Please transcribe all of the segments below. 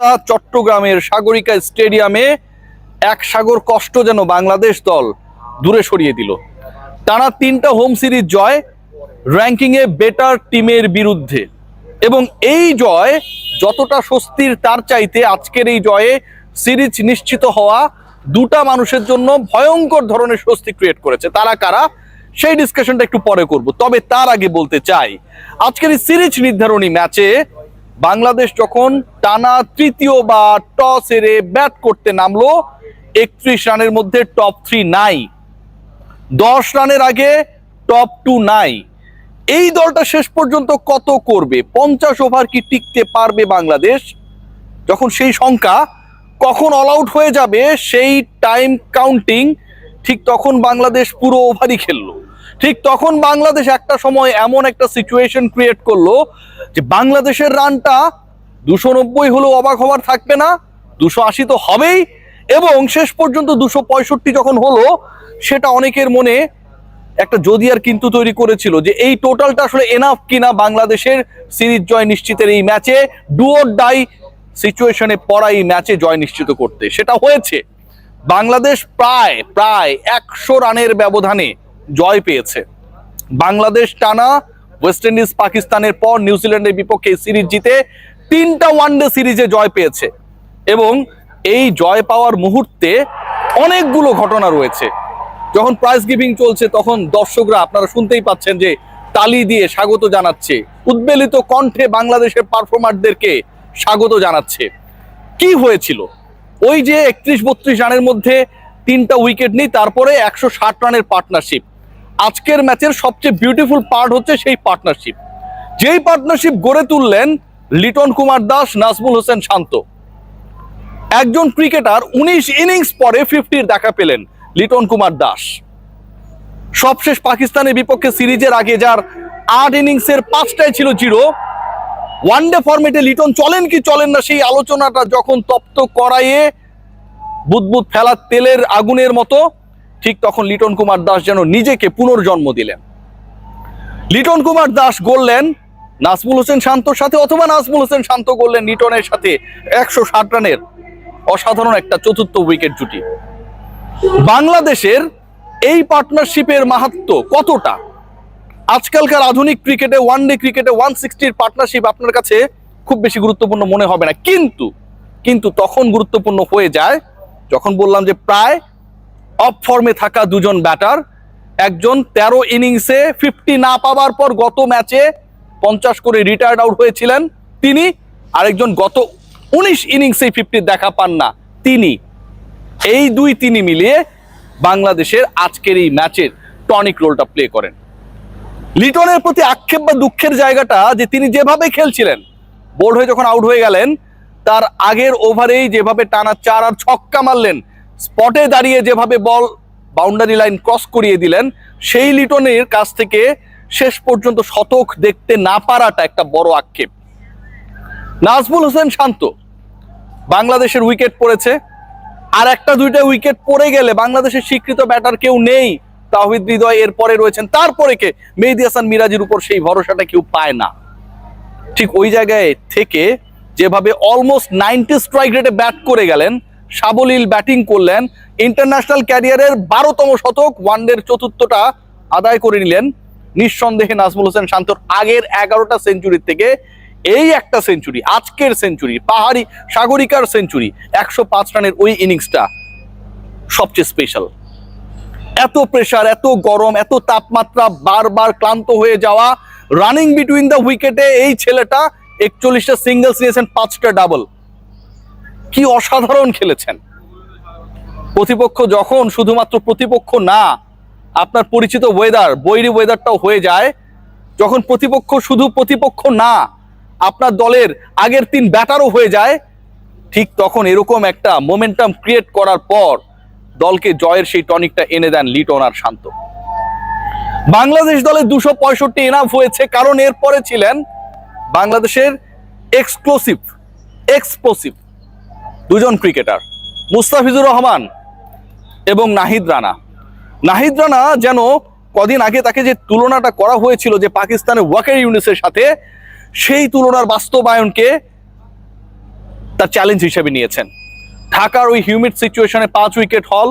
চট্টগ্রামের সাগরিকা স্টেডিয়ামে এক সাগর কষ্ট যেন বাংলাদেশ দল দূরে সরিয়ে দিল। টানা 3টা হোম সিরিজ জয়, র্যাঙ্কিংয়ে বেটার টিমের বিরুদ্ধে। এবং এই জয় যতটা স্বস্তির তার চাইতে আজকের এই জয়ে সিরিজ নিশ্চিত হওয়া দুটা মানুষের জন্য ভয়ঙ্কর ধরনের স্বস্তি ক্রিয়েট করেছে। তারা কারা সেই ডিসকাশনটা একটু পরে করব। তবে তার আগে বলতে চাই, আজকের এই সিরিজ নির্ধারণী ম্যাচে বাংলাদেশ যখন টানা তৃতীয়বার টস হেরে ব্যাট করতে নামলো, 31 রানের মধ্যে টপ 3 নাই, 10 রানের আগে টপ 2 নাই। এই দলটা শেষ পর্যন্ত কত করবে? 50 ওভার কি টিকতে পারবে বাংলাদেশ? যখন সেই সংখ্যা কখন অল আউট হয়ে যাবে সেই টাইম কাউন্টিং, ঠিক তখন বাংলাদেশ পুরো ওভারই খেললো। ঠিক তখন বাংলাদেশ একটা সময় এমন একটা সিচুয়েশন ক্রিয়েট করলো যে বাংলাদেশের রানটা 290 হলেও অবাক হওয়ার থাকবে না, 280 তো হবেই। এবং শেষ পর্যন্ত 265 যখন হলো, সেটা অনেকের মনে একটা যদি আর কিন্তু তৈরি করেছিল যে এই টোটালটা আসলে এনাফ কিনা বাংলাদেশের সিরিজ জয় নিশ্চিতের এই ম্যাচে, ডু অর ডাই সিচুয়েশনে পড়া এই ম্যাচে জয় নিশ্চিত করতে। সেটা হয়েছে। বাংলাদেশ প্রায় 100 রানের ব্যবধানে জয় পেয়েছে। বাংলাদেশ টানা ওয়েস্ট ইন্ডিজ পাকিস্তানের পর নিউজিল্যান্ডের বিপক্ষে সিরিজ জিতে 3টা ওয়ানডে সিরিজে জয় পেয়েছে। এবং এই জয় পাওয়ার মুহূর্তে অনেকগুলো ঘটনা রয়েছে। যখন প্রাইজ গিভিং চলছে তখন দর্শকরা, আপনারা শুনতেই পাচ্ছেন যে তালি দিয়ে স্বাগত জানাচ্ছে, উদ্বেলিত কণ্ঠে বাংলাদেশের পারফর্মারদেরকে স্বাগত জানাচ্ছে। কি হয়েছিল? ওই যে 31-32 রানের মধ্যে 3টা উইকেট নেই, তারপরে 160 রানের পার্টনারশিপ। আজকের ম্যাচের সবচেয়ে বিউটিফুল পার্ট হচ্ছে সেই পার্টনারশিপ। যেই পার্টনারশিপ গড়ে তুললেন লিটন কুমার দাস, নাজমুল হোসেন শান্ত। একজন ক্রিকেটার 19 ইনিংস পরে 50-র দেখা পেলেন লিটন কুমার দাস। সবশেষ পাকিস্তানের বিপক্ষে সিরিজের আগে যার 8 ইনিংসের 5টাই ছিল 0, ওয়ানডে ফরম্যাটে লিটন চলেন কি চলেন না সেই আলোচনাটা যখন তপ্ত কড়াইয়ে বুদবুদ ফেলা তেলের আগুনের মতো, ঠিক তখন লিটন কুমার দাস যেন নিজেকে পুনর্জন্ম দিলেন। লিটন কুমার দাস গড়লেন নাজমুল হোসেন শান্তর সাথে, অথবা নাজমুল হোসেন শান্ত গড়লেন লিটনের সাথে 160 রানের অসাধারণ একটা চতুর্থ উইকেট জুটি। বাংলাদেশের এই পার্টনারশিপের মাহাত্ম্য কতটা? আজকালকার আধুনিক ক্রিকেটে, ওয়ানডে ক্রিকেটে 160-র পার্টনারশিপ আপনার কাছে খুব বেশি গুরুত্বপূর্ণ মনে হবে না, কিন্তু তখন গুরুত্বপূর্ণ হয়ে যায় যখন বললাম যে প্রায় অফ ফর্মে থাকা দুজন ব্যাটার, একজন 13 ইনিংসে 50 না পাওয়ার পর গত ম্যাচে 50 করে রিটায়ার্ড আউট হয়েছিলেন তিনি, আরেকজন গত 19 ইনিংসে 50 দেখা পান না তিনি। এই তিনি মিলিয়ে বাংলাদেশের আজকের এই ম্যাচের টনিক রোলটা প্লে করেন। লিটনের প্রতি আক্ষেপ বা দুঃখের জায়গাটা যে তিনি যেভাবে খেলছিলেন, বোল্ড হয়ে যখন আউট হয়ে গেলেন, তার আগের ওভারেই যেভাবে টানা 4 আর ছক্কা মারলেন, স্পটে দাঁড়িয়ে যেভাবে বল বাউন্ডারি লাইন ক্রস করিয়ে দিলেন, সেই লিটনের কাছ থেকে শেষ পর্যন্ত শতক দেখতে না পারাটা একটা বড় আক্ষেপ। নাজমুল হোসেন শান্ত, বাংলাদেশের উইকেট পড়েছে, আর 1-2টা উইকেট পড়ে গেলে বাংলাদেশের স্বীকৃত ব্যাটার কেউ নেই। তাওহিদ হৃদয় এরপরে রয়েছেন, তারপরে কে? মেহেদী হাসান মিরাজের উপর সেই ভরসাটা কেউ পায় না। ঠিক ওই জায়গায় থেকে যেভাবে অলমোস্ট 90 স্ট্রাইক রেটে ব্যাট করে গেলেন, সাবলীল ব্যাটিং করলেন, ইন্টারন্যাশনাল ক্যারিয়ারের 12তম শতক, ওয়ানডের চতুর্থটা আদায় করে নিলেন, নিঃসন্দেহে নাজমুল হোসেন শান্তর আগের 11টা সেঞ্চুরির থেকে এই একটা সেঞ্চুরি, আজকের সেঞ্চুরি, পাহাড়ি সাগরিকার সেঞ্চুরি, 105 রানের ওই ইনিংসটা সবচেয়ে স্পেশাল। এত প্রেসার, এত গরম, এত তাপমাত্রা, বারবার ক্লান্ত হয়ে যাওয়া, রানিং বিটুইন দ্য উইকেটে এই ছেলেটা 41টা সিঙ্গেলস নিয়েছেন, 5টা ডাবল। কি অসাধারণ খেলেছেন। প্রতিপক্ষ যখন শুধুমাত্র প্রতিপক্ষ না, আপনার পরিচিত ওয়েদার, বৈরী ওয়েদারটাও হয়ে যায়, যখন প্রতিপক্ষ শুধু প্রতিপক্ষ না, আপনার দলের আগের 3 ব্যাটারও হয়ে যায়, ঠিক তখন এরকম একটা মোমেন্টাম ক্রিয়েট করার পর দলকে জয়ের সেই টনিকটা এনে দেন লিটন আর শান্ত। বাংলাদেশ দলে 265 এনাফ হয়েছে, কারণ এরপরে ছিলেন বাংলাদেশের এক্সপ্লোসিভ দুজন ক্রিকেটার, মুস্তাফিজুর রহমান এবং নাহিদ রানা। নাহিদ রানা যেন কদিন আগে তাকে যে তুলনাটা করা হয়েছিল যে পাকিস্তানের ওয়াকার ইউনিসের সাথে, সেই তুলনার বাস্তবায়নকে তার চ্যালেঞ্জ হিসেবে নিয়েছেন। ঢাকার ওই হিউমিড সিচুয়েশনে 5 উইকেট হল,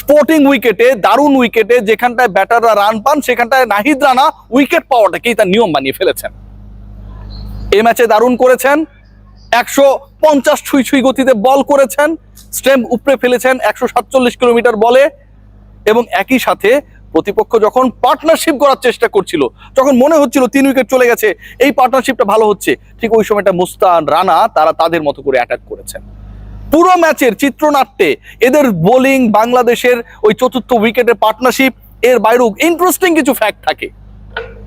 স্পোর্টিং উইকেটে, দারুণ উইকেটে, যেখানটায় ব্যাটাররা রান পান সেখানটায় নাহিদ রানা উইকেট পাওয়াটাকেই তার নিয়ম বানিয়ে ফেলেছেন। এই ম্যাচে দারুণ করেছেন, 150 ছুঁই ছুঁই গতিতে বল করেছেন, স্ট্যাম্প উপড়ে ফেলেছেন 147 কিলোমিটার বলে। এবং একই সাথে প্রতিপক্ষ যখন পার্টনারশিপ করার চেষ্টা করছিল, যখন মনে হচ্ছিল 3 উইকেট চলে গেছে, এই পার্টনারশিপটা ভালো হচ্ছে, ঠিক ওই সময়টা মুস্তান, রানা তারা তাদের মতো করে অ্যাটাক করেছেন। পুরো ম্যাচের চিত্রনাট্যে এদের বোলিং, বাংলাদেশের ওই চতুর্থ উইকেটের পার্টনারশিপ, এর বাইরেও ইন্টারেস্টিং কিছু ফ্যাক্ট থাকে।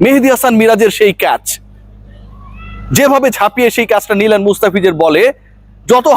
মেহেদী হাসান মিরাজের সেই ক্যাচ, যেভাবে ঝাঁপিয়ে সেই ক্যাচটা নিলেন মুস্তাফিজের বলে, যত